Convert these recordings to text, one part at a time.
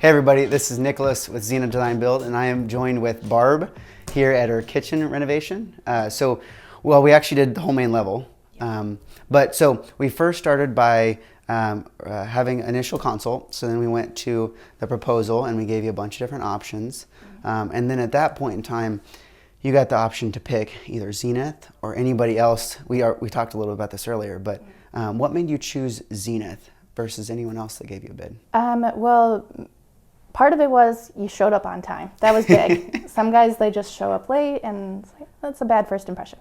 Hey everybody, this is Nicholas with Zenith Design Build, and I am joined with Barb here at her kitchen renovation. We actually did the whole main level, so we first started by having initial consult. So then we went to the proposal and we gave you a bunch of different options, and then at that point in time, you got the option to pick either Zenith or anybody else. We talked a little bit about this earlier, but what made you choose Zenith versus anyone else that gave you a bid? Well, part of it was you showed up on time. That was big. Some guys, they just show up late, and it's like, that's a bad first impression.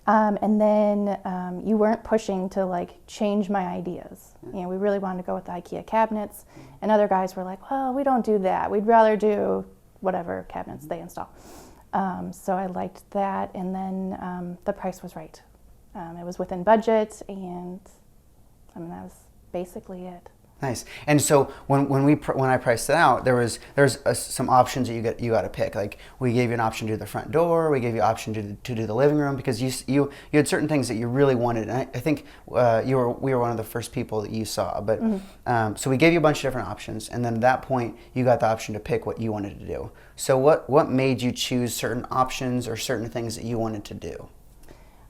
And then you weren't pushing to like change my ideas. You know, we really wanted to go with the IKEA cabinets, and other guys were like, well, we don't do that. We'd rather do whatever cabinets they install. So I liked that, and then the price was right. It was within budget, and I mean, that was basically it. Nice. And so when I priced it out, there's some options that you got to pick. Like we gave you an option to do the front door, we gave you an option to do the living room, because you had certain things that you really wanted. And I think we were one of the first people that you saw. But so we gave you a bunch of different options, and then at that point you got the option to pick what you wanted to do. So what made you choose certain options or certain things that you wanted to do?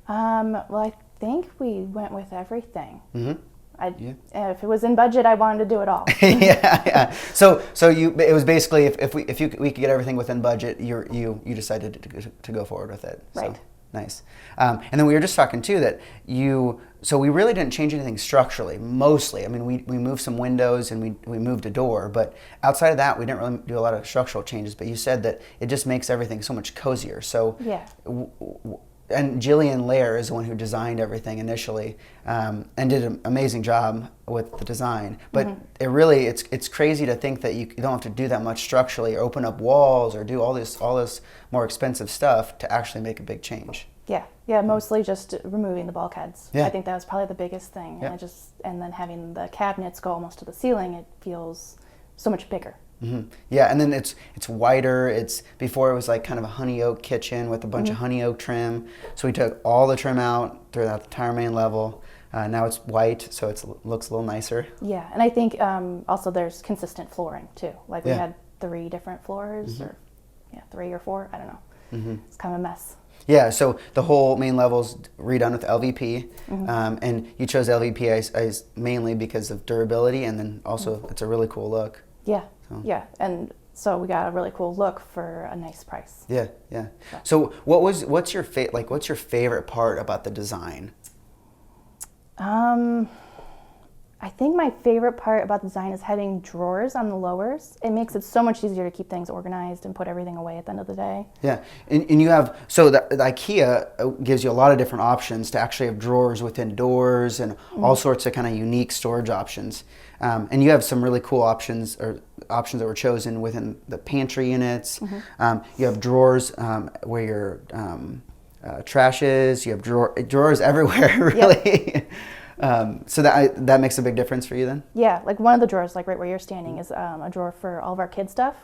Well, I think we went with everything. Mm-hmm. If it was in budget, I wanted to do it all. yeah. So it was basically if we could get everything within budget, you decided to go forward with it. Right. So, nice. And then we were just talking too that so we really didn't change anything structurally. Mostly, I mean, we moved some windows and we moved a door, but outside of that, we didn't really do a lot of structural changes. But you said that it just makes everything so much cozier. So yeah. And Jillian Lair is the one who designed everything initially, and did an amazing job with the design. But it's crazy to think that you don't have to do that much structurally, or open up walls, or do all this more expensive stuff to actually make a big change. Yeah, mostly just removing the bulkheads. Yeah. I think that was probably the biggest thing. Yeah. And then having the cabinets go almost to the ceiling, it feels so much bigger. Mm-hmm. Yeah, and then it's wider. Before it was like kind of a honey oak kitchen with a bunch of honey oak trim. So we took all the trim out, threw out the entire main level. Now it's white, so it looks a little nicer. Yeah, and I think also there's consistent flooring too. Like we had 3 different floors, or 3 or 4. I don't know. Mm-hmm. It's kind of a mess. Yeah, so the whole main level's redone with LVP, and you chose LVP mainly because of durability, and then also it's a really cool look. Yeah. Yeah, and so we got a really cool look for a nice price. Yeah. So what's your favorite part about the design? I think my favorite part about the design is having drawers on the lowers. It makes it so much easier to keep things organized and put everything away at the end of the day. Yeah, and you have, so the IKEA gives you a lot of different options to actually have drawers within doors and all sorts of kind of unique storage options. And you have some really cool options that were chosen within the pantry units. You have drawers where your trash is. You have drawers everywhere, really. Yep. So that makes a big difference for you then? Yeah, like one of the drawers, like right where you're standing, is a drawer for all of our kids' stuff,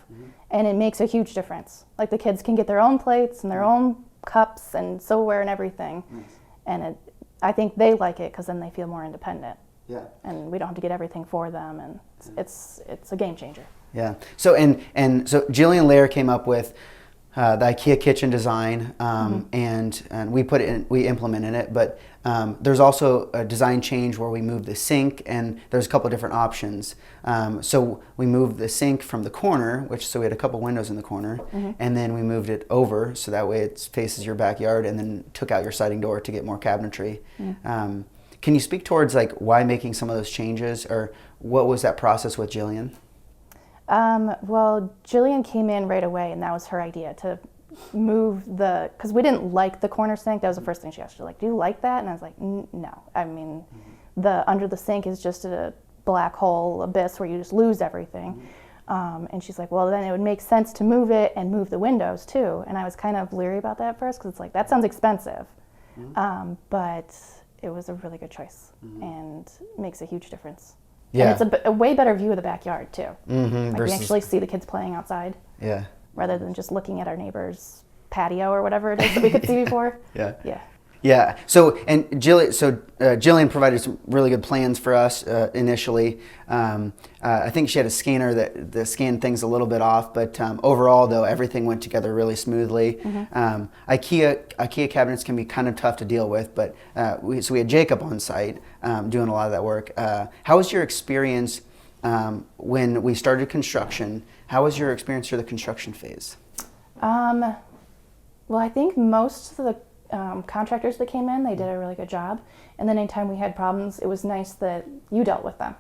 and it makes a huge difference. Like the kids can get their own plates and their own cups and silverware and everything, and I think they like it because then they feel more independent. Yeah. And we don't have to get everything for them, and it's a game changer. Yeah. So so Jillian Lair came up with the IKEA kitchen design, and we implemented it, but there's also a design change where we moved the sink, and there's a couple different options. So we moved the sink from the corner, so we had a couple windows in the corner, and then we moved it over so that way it faces your backyard, and then took out your sliding door to get more cabinetry. Can you speak towards like why making some of those changes, or what was that process with Jillian? Well, Jillian came in right away, and that was her idea, to move because we didn't like the corner sink. That was the first thing she asked. She's like, do you like that? And I was like, no. I mean, the under the sink is just a black hole abyss where you just lose everything. And she's like, well, then it would make sense to move it and move the windows too. And I was kind of leery about that at first, because it's like, that sounds expensive. But it was a really good choice, and makes a huge difference. Yeah. And it's a way better view of the backyard too. Like you actually see the kids playing outside. Yeah. Rather than just looking at our neighbor's patio or whatever it is that we could see before. Yeah. Yeah. Jillian provided some really good plans for us initially. I think she had a scanner that scanned things a little bit off, but overall, though, everything went together really smoothly. IKEA cabinets can be kind of tough to deal with, but we had Jacob on site doing a lot of that work. How was your experience when we started construction? How was your experience through the construction phase? Well, I think most of the contractors that came in, they did a really good job. And then anytime we had problems, it was nice that you dealt with them.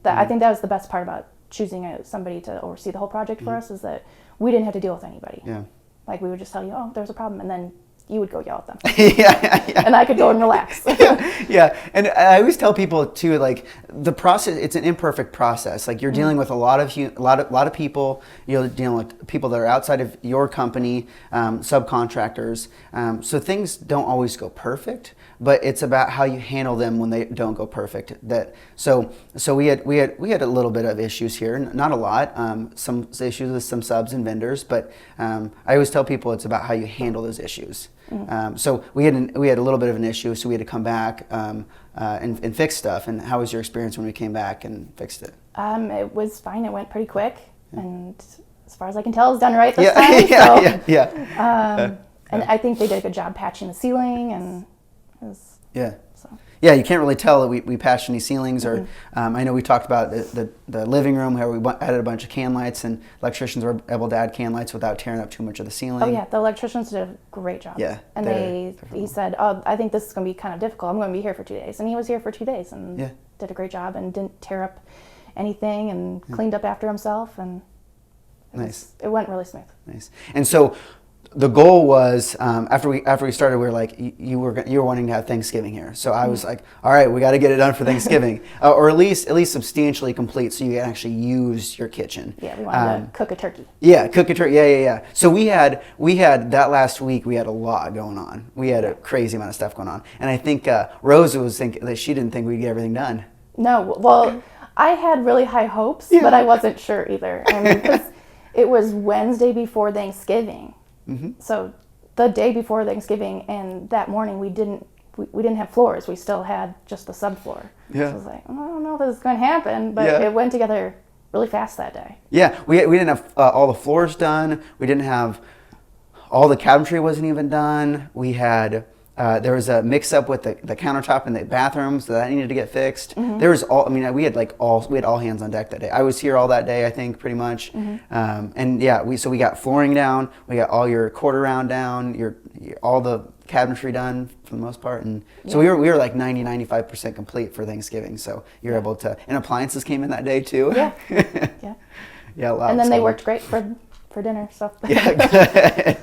I think that was the best part about choosing somebody to oversee the whole project for us, is that we didn't have to deal with anybody. Yeah. Like, we would just tell you, oh, there's a problem, and then you would go yell at them. Yeah. And I could go and relax. Yeah. And I always tell people too, like, the process, it's an imperfect process. Like, you're dealing with a lot of people. You're dealing with people that are outside of your company, subcontractors. So things don't always go perfect, but it's about how you handle them when they don't go perfect. So we had a little bit of issues here, not a lot. Some issues with some subs and vendors, but I always tell people it's about how you handle those issues. So we had a little bit of an issue, so we had to come back and fix stuff. And how was your experience when we came back and fixed it? It was fine. It went pretty quick, and as far as I can tell, it's done right this time. And I think they did a good job patching the ceiling, and it was, Yeah, you can't really tell that we patched any ceilings, or I know we talked about the living room where we added a bunch of can lights, and electricians were able to add can lights without tearing up too much of the ceiling. Oh yeah, the electricians did a great job. Yeah, and he said, oh, I think this is going to be kind of difficult. I'm going to be here for 2 days, and he was here for 2 days and did a great job and didn't tear up anything and cleaned up after himself, and it went really smooth. Nice. And so the goal was after we started, we were like, you were wanting to have Thanksgiving here, so I was like, all right, we got to get it done for Thanksgiving, or at least substantially complete, so you can actually use your kitchen. Yeah, we wanted to cook a turkey. Yeah, cook a turkey. Yeah. So we had that last week. We had a lot going on. We had a crazy amount of stuff going on, and I think Rose was thinking that she didn't think we'd get everything done. No, well, I had really high hopes, but I wasn't sure either. I mean, because it was Wednesday before Thanksgiving. So the day before Thanksgiving and that morning we didn't have floors. We still had just the subfloor. Yeah. So I was like, I don't know if this is going to happen, but it went together really fast that day. Yeah, we didn't have all the floors done. We didn't have all the cabinetry wasn't even done. We had there was a mix up with the countertop in the bathrooms that needed to get fixed. There was we had all hands on deck that day. I was here all that day, I think, pretty much. And yeah, we got flooring down, we got all your quarter round down, all the cabinetry done for the most part, and so we were like 90-95% complete for Thanksgiving. So you're able to, and appliances came in that day too. Yeah. Yeah, a lot. And then they worked great for dinner. So yeah.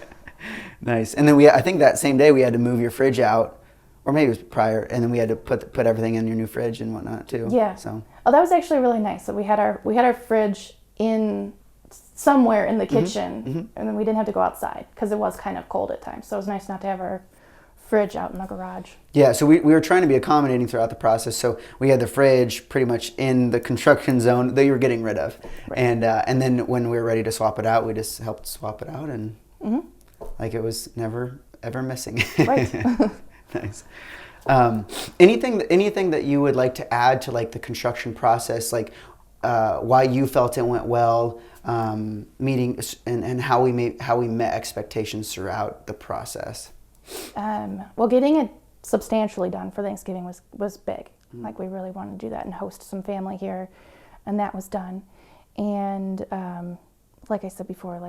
Nice. And then I think that same day we had to move your fridge out, or maybe it was prior, and then we had to put everything in your new fridge and whatnot too. Yeah. So. Oh, that was actually really nice. So we had our fridge in somewhere in the kitchen, and then we didn't have to go outside because it was kind of cold at times. So it was nice not to have our fridge out in the garage. Yeah. So we were trying to be accommodating throughout the process. So we had the fridge pretty much in the construction zone that you were getting rid of, and then when we were ready to swap it out, we just helped swap it out and. Like it was never ever missing. Right. Nice. Anything that you would like to add to like the construction process, like why you felt it went well, meeting and how we met expectations throughout the process. Well, getting it substantially done for Thanksgiving was big. Like we really wanted to do that and host some family here, and that was done. And like I said before,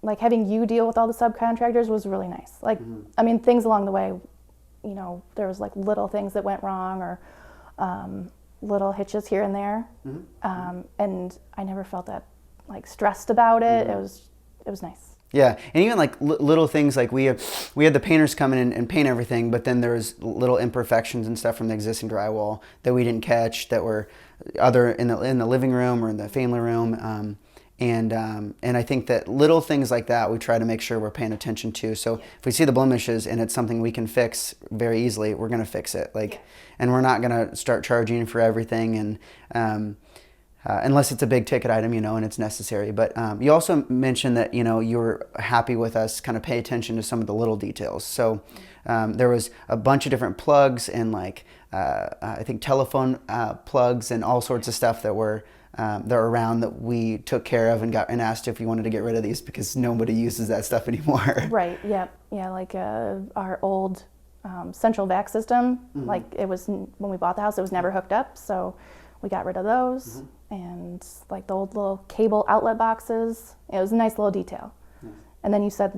like having you deal with all the subcontractors was really nice. Like, I mean, things along the way, there was like little things that went wrong or little hitches here and there. And I never felt that like stressed about it. It was nice. Yeah, and even like little things like we had the painters come in and paint everything, but then there was little imperfections and stuff from the existing drywall that we didn't catch that were other in the living room or in the family room. And I think that little things like that we try to make sure we're paying attention to. So if we see the blemishes and it's something we can fix very easily, we're going to fix it. And we're not going to start charging for everything. And unless it's a big ticket item, and it's necessary. But you also mentioned that, you were happy with us kind of pay attention to some of the little details. So there was a bunch of different plugs and I think telephone plugs and all sorts of stuff that were around that we took care of and asked if you wanted to get rid of these because nobody uses that stuff anymore. Right. Yep. Yeah. Like our old central vac system, like it was when we bought the house, it was never hooked up, so we got rid of those. And like the old little cable outlet boxes. It was a nice little detail. And then you said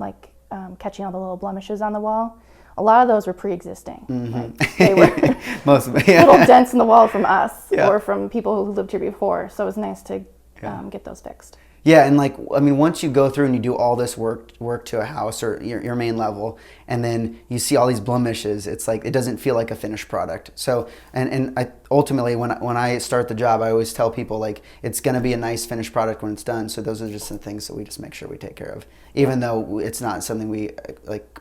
catching all the little blemishes on the wall. A lot of those were pre-existing. Like, they were most of it, yeah. little dents in the wall from us or from people who lived here before. So it was nice to get those fixed. Yeah, and once you go through and you do all this work to a house or your main level, and then you see all these blemishes, it's like it doesn't feel like a finished product. So, and I ultimately when I start the job, I always tell people it's going to be a nice finished product when it's done. So those are just some things that we just make sure we take care of, even though it's not something we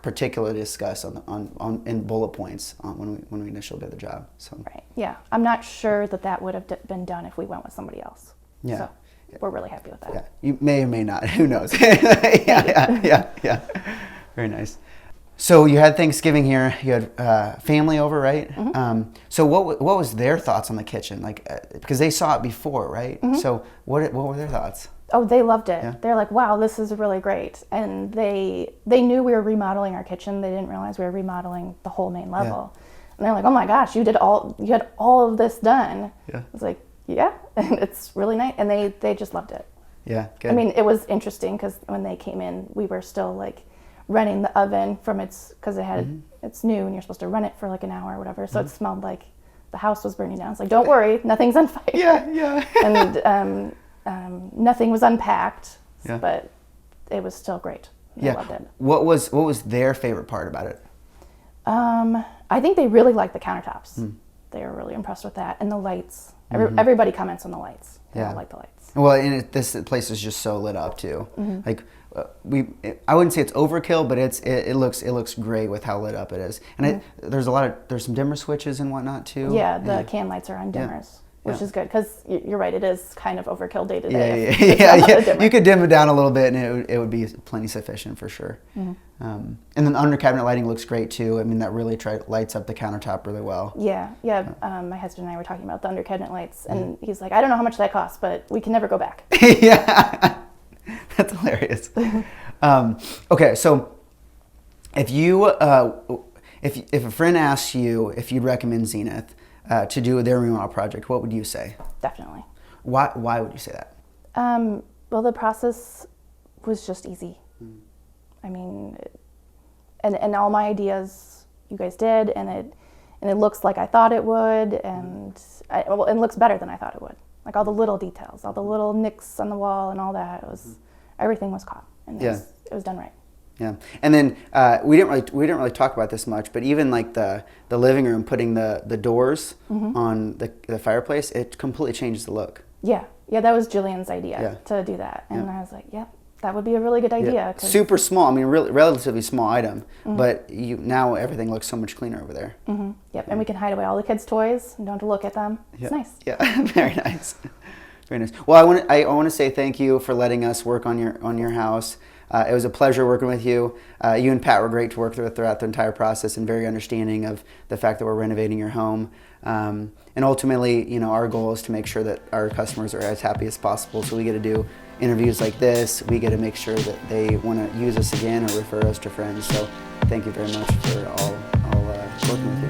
particularly discuss in bullet points when we initially do the job. So right, yeah, I'm not sure that would have been done if we went with somebody else. Yeah. So we're really happy with that. Yeah, you may or may not. Who knows? yeah. Very nice. So you had Thanksgiving here. You had family over, right? So what was their thoughts on the kitchen? Because they saw it before, right? So what were their thoughts? Oh, they loved it. Yeah. They're like, wow, this is really great. And they knew we were remodeling our kitchen. They didn't realize we were remodeling the whole main level. And they're like, oh my gosh, you had all of this done. Yeah. I was like, yeah, and it's really nice, and they just loved it. Yeah, good. I mean, it was interesting because when they came in, we were still running the oven from because it's new and you're supposed to run it for an hour or whatever, so it smelled like the house was burning down. It's like, don't worry, nothing's on fire. Yeah. And nothing was unpacked, but it was still great. They loved it. What was their favorite part about it? I think they really liked the countertops. They were really impressed with that, and the lights. Everybody comments on the lights. They all like the lights. Well, and this place is just so lit up too. I wouldn't say it's overkill, but it looks great with how lit up it is. And there's some dimmer switches and whatnot too. Yeah, the can lights are on dimmers, which is good because you're right. It is kind of overkill day to day. day. Yeah. You could dim it down a little bit, and it would be plenty sufficient for sure. And then the under cabinet lighting looks great too. I mean, that really lights up the countertop really well. Yeah. My husband and I were talking about the under cabinet lights, and he's like, I don't know how much that costs, but we can never go back. Yeah, that's hilarious. Okay, so if a friend asks you if you'd recommend Zenith to do their remodel project, what would you say? Definitely. Why would you say that? Well, the process was just easy. I mean, and all my ideas you guys did, and it looks like I thought it would, and it looks better than I thought it would. Like all the little details, all the little nicks on the wall, and all that. Everything was caught, and it was done right. Yeah, and then we didn't really talk about this much, but even the living room, putting the doors on the fireplace, it completely changes the look. Yeah, that was Jillian's idea to do that, and I was like, yep. That would be a really good idea. Yeah. Super small. I mean, relatively small item, but now everything looks so much cleaner over there. Yep, and we can hide away all the kids' toys and don't have to look at them. It's nice. Yeah, very nice. Very nice. Well, I want to say thank you for letting us work on your house. It was a pleasure working with you. You and Pat were great to work with throughout the entire process and very understanding of the fact that we're renovating your home. And ultimately, our goal is to make sure that our customers are as happy as possible. So we get to do interviews like this. We get to make sure that they want to use us again or refer us to friends. So thank you very much for all working with us.